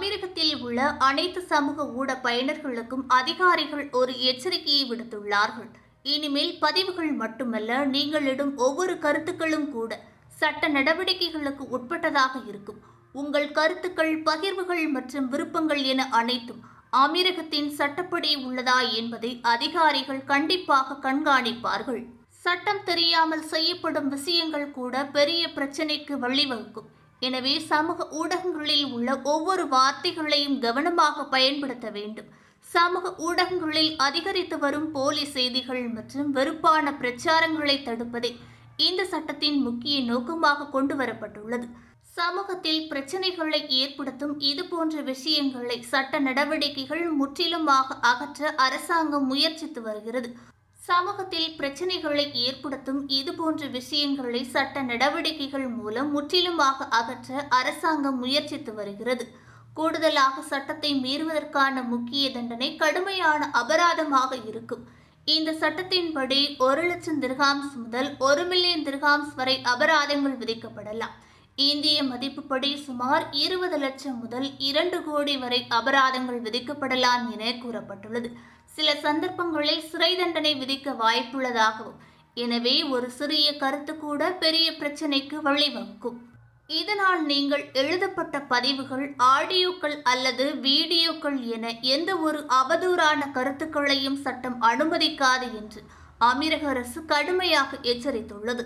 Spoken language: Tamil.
அமீரகத்தில் உள்ள அனைத்து சமூக ஊட பயனர்களுக்கும் அதிகாரிகள் ஒரு எச்சரிக்கையை விடுத்துள்ளார்கள். இனிமேல் பதிவுகள் மட்டுமல்ல, நீங்களிடும் ஒவ்வொரு கருத்துக்களும் கூட சட்ட நடவடிக்கைகளுக்கு உட்பட்டதாக இருக்கும். உங்கள் கருத்துக்கள், பகிர்வுகள் மற்றும் விருப்பங்கள் என அனைத்தும் அமீரகத்தின் சட்டப்படி உள்ளதா என்பதை அதிகாரிகள் கண்டிப்பாக கண்காணிப்பார்கள். சட்டம் தெரியாமல் செய்யப்படும் விஷயங்கள் கூட பெரிய பிரச்சனைக்கு வழிவகுக்கும். எனவே சமூக ஊடகங்களில் உள்ள ஒவ்வொரு வார்த்தைகளையும் கவனமாக பயன்படுத்த வேண்டும். சமூக ஊடகங்களில் அதிகரித்து வரும் போலி செய்திகள் மற்றும் வெறுப்பான பிரச்சாரங்களை தடுப்பதே இந்த சட்டத்தின் முக்கிய நோக்கமாக கொண்டு வரப்பட்டுள்ளது. சமூகத்தில் பிரச்சனைகளை ஏற்படுத்தும் இதுபோன்ற விஷயங்களை சட்ட நடவடிக்கைகள் முற்றிலுமாக அகற்ற அரசாங்கம் முயற்சித்து வருகிறது. சமூகத்தில் பிரச்சனைகளை ஏற்படுத்தும் இதுபோன்ற விஷயங்களை சட்ட நடவடிக்கைகள் மூலம் முற்றிலுமாக அகற்ற அரசாங்கம் முயற்சித்து வருகிறது. கூடுதலாக சட்டத்தை மீறுவதற்கான முக்கிய தண்டனை கடுமையான அபராதமாக இருக்கும். இந்த சட்டத்தின்படி 1,00,000 திர்ஹாம்ஸ் முதல் 1,000,000 திர்ஹாம்ஸ் வரை அபராதங்கள் விதிக்கப்படலாம். இந்திய மதிப்புப்படி சுமார் 20 லட்சம் முதல் 2 கோடி வரை அபராதங்கள் விதிக்கப்படலாம் என கூறப்பட்டுள்ளது. சில சந்தர்ப்பங்களில் சிறை தண்டனை விதிக்க வாய்ப்புள்ளதாகவும், எனவே ஒரு சிறிய கருத்து கூட பெரிய பிரச்சனைக்கு வழிவகுக்கும். இதனால் நீங்கள் எழுதப்பட்ட பதிவுகள், ஆடியோக்கள் அல்லது வீடியோக்கள் என எந்த ஒரு அவதூறான கருத்துக்களையும் சட்டம் அனுமதிக்காது என்று அமீரக அரசு கடுமையாக எச்சரித்துள்ளது.